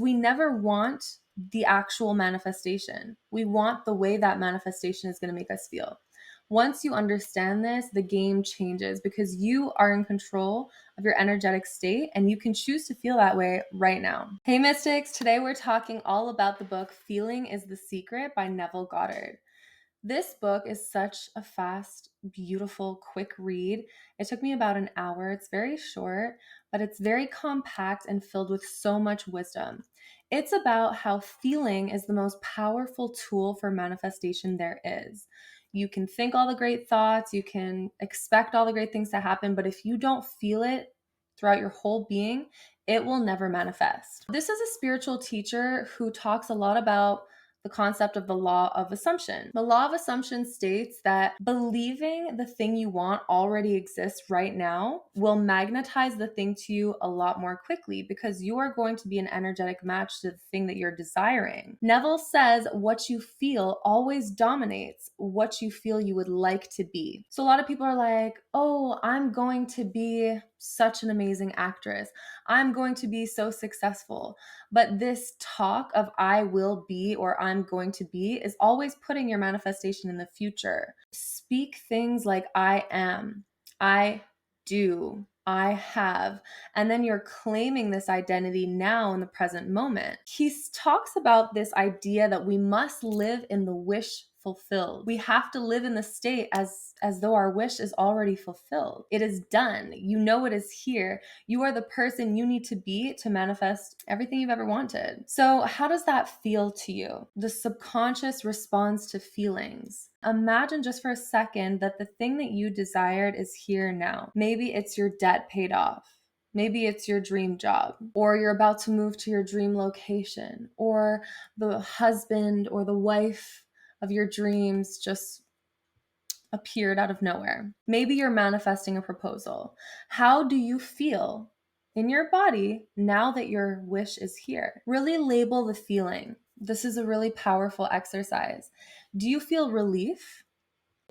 We never want the actual manifestation. We want the way that manifestation is going to make us feel. Once you understand this, the game changes because you are in control of your energetic state and you can choose to feel that way right now. Hey Mystics, today we're talking all about the book Feeling is the Secret by Neville Goddard. This book is such a fast, beautiful, quick read. It took me about an hour. It's very short, but it's very compact and filled with so much wisdom. It's about how feeling is the most powerful tool for manifestation there is. You can think all the great thoughts, you can expect all the great things to happen, but if you don't feel it throughout your whole being, it will never manifest. This is a spiritual teacher who talks a lot about the concept of the law of assumption. The law of assumption states that believing the thing you want already exists right now will magnetize the thing to you a lot more quickly because you are going to be an energetic match to the thing that you're desiring. Neville says what you feel always dominates what you feel you would like to be. So a lot of people are like, oh, I'm going to be such an amazing actress. I'm going to be so successful. But this talk of I will be or I'm going to be is always putting your manifestation in the future. Speak things like I am, I do, I have, and then you're claiming this identity now in the present moment. He talks about this idea that we must live in the wish fulfilled. We have to live in the state as though our wish is already fulfilled. It is done. You know it is here. You are the person you need to be to manifest everything you've ever wanted. So, how does that feel to you? The subconscious responds to feelings. Imagine just for a second that the thing that you desired is here now. Maybe it's your debt paid off. Maybe it's your dream job, or you're about to move to your dream location, or the husband or the wife of your dreams just appeared out of nowhere. Maybe you're manifesting a proposal. How do you feel in your body now that your wish is here? Really label the feeling. This is a really powerful exercise. Do you feel relief?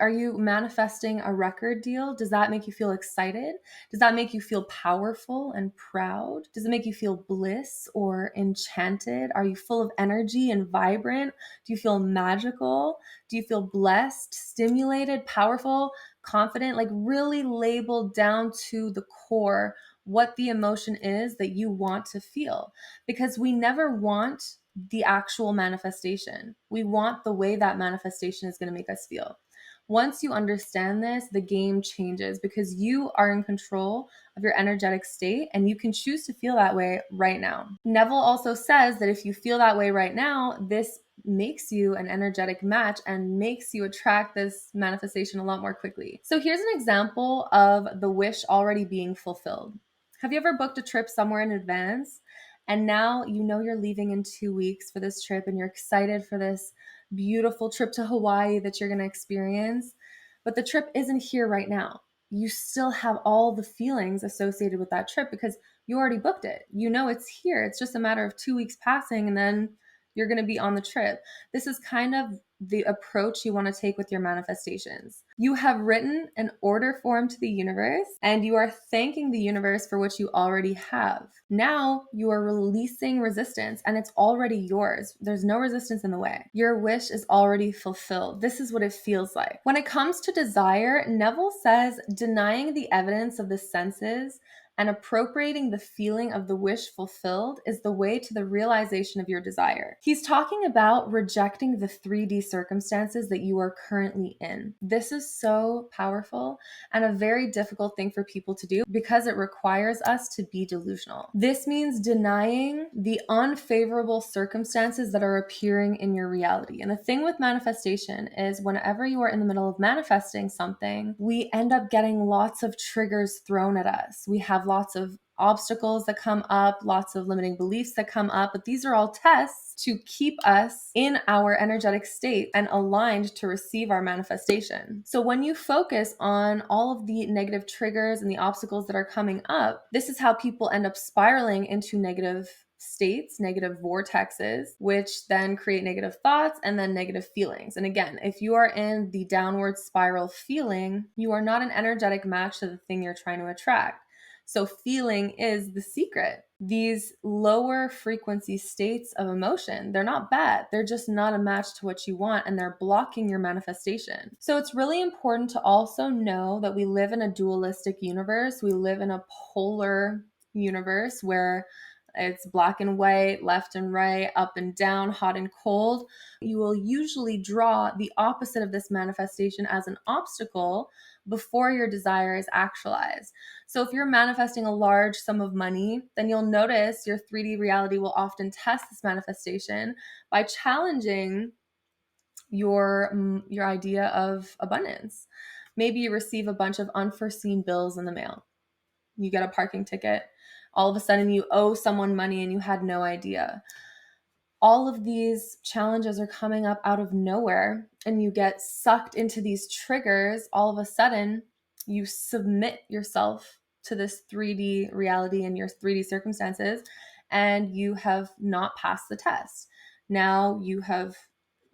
Are you manifesting a record deal? Does that make you feel excited? Does that make you feel powerful and proud? Does it make you feel bliss or enchanted? Are you full of energy and vibrant? Do you feel magical? Do you feel blessed, stimulated, powerful, confident? Like really label down to the core what the emotion is that you want to feel. Because we never want the actual manifestation. We want the way that manifestation is going to make us feel. Once you understand this, the game changes because you are in control of your energetic state and you can choose to feel that way right now. Neville also says that if you feel that way right now, this makes you an energetic match and makes you attract this manifestation a lot more quickly. So here's an example of the wish already being fulfilled. Have you ever booked a trip somewhere in advance? And now you know you're leaving in 2 weeks for this trip and you're excited for this beautiful trip to Hawaii that you're going to experience, but the trip isn't here right now. You still have all the feelings associated with that trip because you already booked it. You know it's here. It's just a matter of 2 weeks passing and then you're going to be on the trip. This is kind of the approach you want to take with your manifestations. You have written an order form to the universe and you are thanking the universe for what you already have. Now you are releasing resistance and it's already yours. There's no resistance in the way. Your wish is already fulfilled. This is what it feels like. When it comes to desire, Neville says denying the evidence of the senses and appropriating the feeling of the wish fulfilled is the way to the realization of your desire. He's talking about rejecting the 3D circumstances that you are currently in. This is so powerful and a very difficult thing for people to do because it requires us to be delusional. This means denying the unfavorable circumstances that are appearing in your reality. And the thing with manifestation is whenever you are in the middle of manifesting something, we end up getting lots of triggers thrown at us. We have lots of obstacles that come up, lots of limiting beliefs that come up, but these are all tests to keep us in our energetic state and aligned to receive our manifestation. So when you focus on all of the negative triggers and the obstacles that are coming up, this is how people end up spiraling into negative states, negative vortexes, which then create negative thoughts and then negative feelings. And again, if you are in the downward spiral feeling, you are not an energetic match to the thing you're trying to attract. So feeling is the secret. These lower frequency states of emotion, they're not bad. They're just not a match to what you want, and they're blocking your manifestation. So it's really important to also know that we live in a dualistic universe. We live in a polar universe where it's black and white, left and right, up and down, hot and cold. You will usually draw the opposite of this manifestation as an obstacle before your desire is actualized. So if you're manifesting a large sum of money, then you'll notice your 3D reality will often test this manifestation by challenging your idea of abundance. Maybe you receive a bunch of unforeseen bills in the mail. You get a parking ticket. All of a sudden you owe someone money and you had no idea. All of these challenges are coming up out of nowhere, and you get sucked into these triggers. All of a sudden, you submit yourself to this 3D reality and your 3D circumstances, and you have not passed the test. Now you have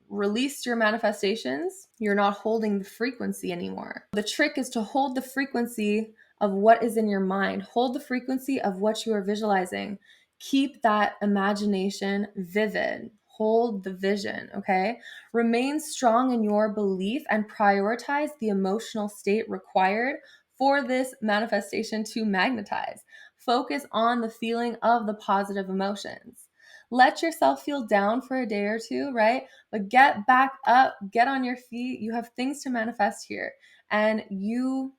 released your manifestations. You're not holding the frequency anymore. The trick is to hold the frequency of what is in your mind. Hold the frequency of what you are visualizing. Keep that imagination vivid. Hold the vision, okay? Remain strong in your belief and prioritize the emotional state required for this manifestation to magnetize. Focus on the feeling of the positive emotions. Let yourself feel down for a day or two, right? But get back up, get on your feet. You have things to manifest here, and you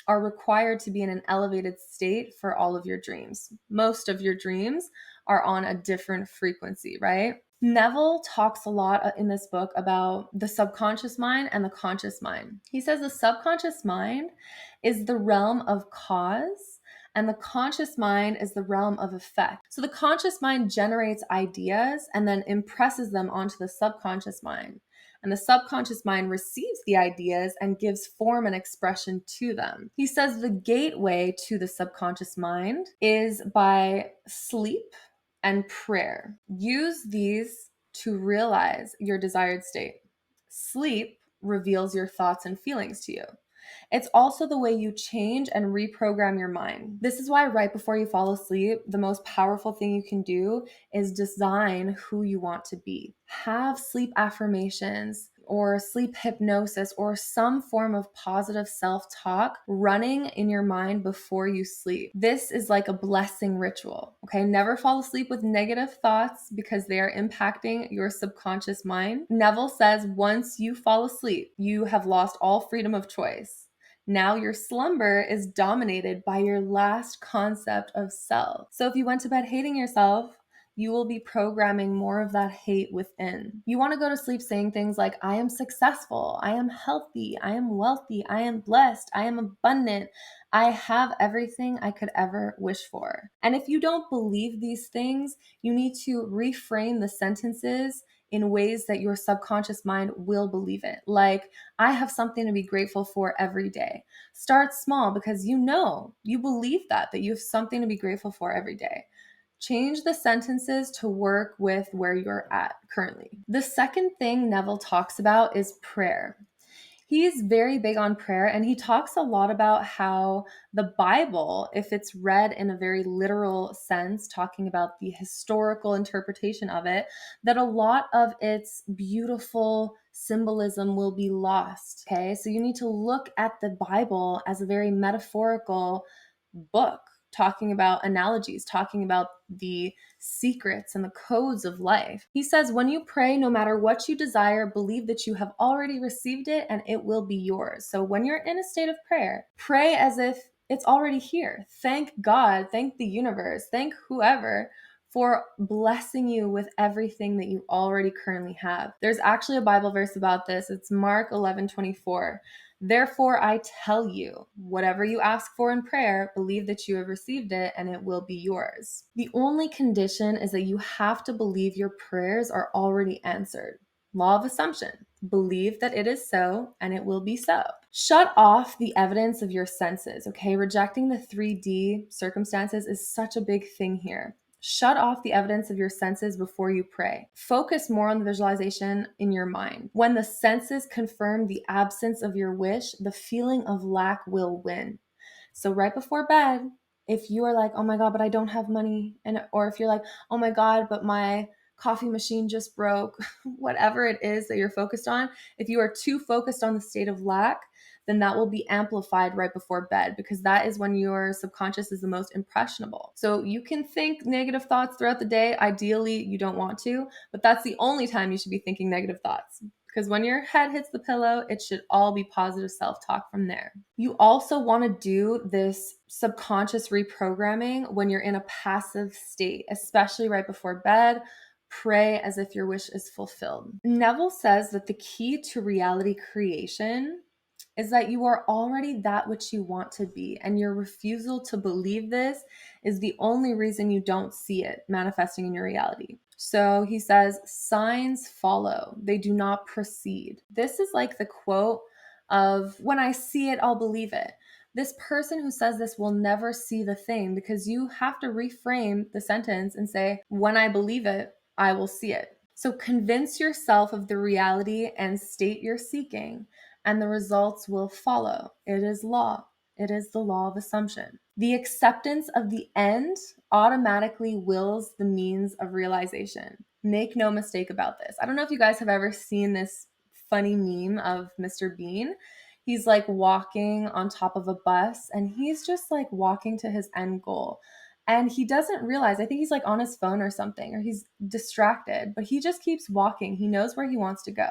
are required to be in an elevated state for all of your dreams. Most of your dreams are on a different frequency, right? Neville talks a lot in this book about the subconscious mind and the conscious mind. He says the subconscious mind is the realm of cause, and the conscious mind is the realm of effect. So the conscious mind generates ideas and then impresses them onto the subconscious mind. And the subconscious mind receives the ideas and gives form and expression to them. He says the gateway to the subconscious mind is by sleep and prayer. Use these to realize your desired state. Sleep reveals your thoughts and feelings to you. It's also the way you change and reprogram your mind. This is why right before you fall asleep, the most powerful thing you can do is design who you want to be. Have sleep affirmations or sleep hypnosis or some form of positive self-talk running in your mind before you sleep. This is like a blessing ritual, okay? Never fall asleep with negative thoughts because they are impacting your subconscious mind. Neville says once you fall asleep, you have lost all freedom of choice. Now your slumber is dominated by your last concept of self. So if you went to bed hating yourself, you will be programming more of that hate within. You want to go to sleep saying things like, I am successful, I am healthy, I am wealthy, I am blessed, I am abundant, I have everything I could ever wish for. And if you don't believe these things, you need to reframe the sentences in ways that your subconscious mind will believe it. Like, I have something to be grateful for every day. Start small because you believe that you have something to be grateful for every day. Change the sentences to work with where you're at currently. The second thing Neville talks about is prayer. He's very big on prayer, and he talks a lot about how the Bible, if it's read in a very literal sense, talking about the historical interpretation of it, that a lot of its beautiful symbolism will be lost. Okay, so you need to look at the Bible as a very metaphorical book, talking about analogies, talking about the secrets and the codes of life. He says, when you pray, no matter what you desire, believe that you have already received it and it will be yours. So when you're in a state of prayer, pray as if it's already here. Thank God, thank the universe, thank whoever for blessing you with everything that you already currently have. There's actually a Bible verse about this. It's Mark 11:24. Therefore, I tell you, whatever you ask for in prayer, believe that you have received it and it will be yours. The only condition is that you have to believe your prayers are already answered. Law of assumption. Believe that it is so and it will be so. Shut off the evidence of your senses, okay? Rejecting the 3D circumstances is such a big thing here. Shut off the evidence of your senses before you pray. Focus more on the visualization in your mind. When the senses confirm the absence of your wish, the feeling of lack will win. So right before bed, If you are like, oh my God, but I don't have money, or if you're like, oh my God, but my coffee machine just broke, whatever it is that you're focused on, if you are too focused on the state of lack, then that will be amplified right before bed, because that is when your subconscious is the most impressionable. So you can think negative thoughts throughout the day. Ideally, you don't want to, but that's the only time you should be thinking negative thoughts. Because when your head hits the pillow, it should all be positive self-talk from there. You also want to do this subconscious reprogramming when you're in a passive state, especially right before bed. Pray as if your wish is fulfilled. Neville says that the key to reality creation is that you are already that which you want to be, and your refusal to believe this is the only reason you don't see it manifesting in your reality. So he says, signs follow, they do not precede. This is like the quote of, when I see it, I'll believe it. This person who says this will never see the thing, because you have to reframe the sentence and say, when I believe it, I will see it. So convince yourself of the reality and state you're seeking, and the results will follow. It is law. It is the law of assumption. The acceptance of the end automatically wills the means of realization. Make no mistake about this. I don't know if you guys have ever seen this funny meme of Mr. Bean. He's like walking on top of a bus, and he's just like walking to his end goal. And he doesn't realize, I think he's like on his phone or something, or he's distracted, but he just keeps walking. He knows where he wants to go.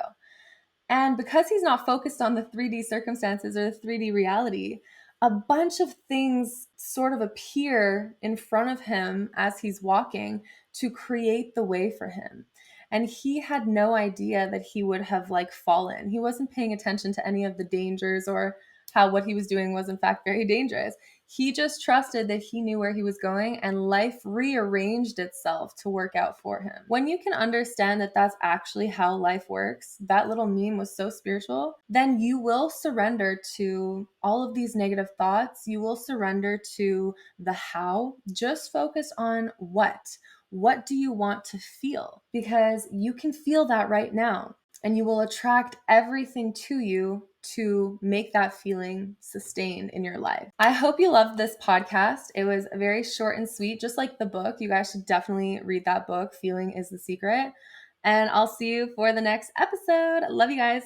And because he's not focused on the 3D circumstances or the 3D reality, a bunch of things sort of appear in front of him as he's walking to create the way for him. And he had no idea that he would have like fallen. He wasn't paying attention to any of the dangers or how what he was doing was in fact very dangerous. He just trusted that he knew where he was going, and life rearranged itself to work out for him. When you can understand that that's actually how life works, that little meme was so spiritual, then you will surrender to all of these negative thoughts. You will surrender to the how. Just focus on what. What do you want to feel? Because you can feel that right now, and you will attract everything to you to make that feeling sustained in your life. I hope you loved this podcast. It was very short and sweet, just like the book. You guys should definitely read that book, Feeling is the Secret. And I'll see you for the next episode. Love you guys.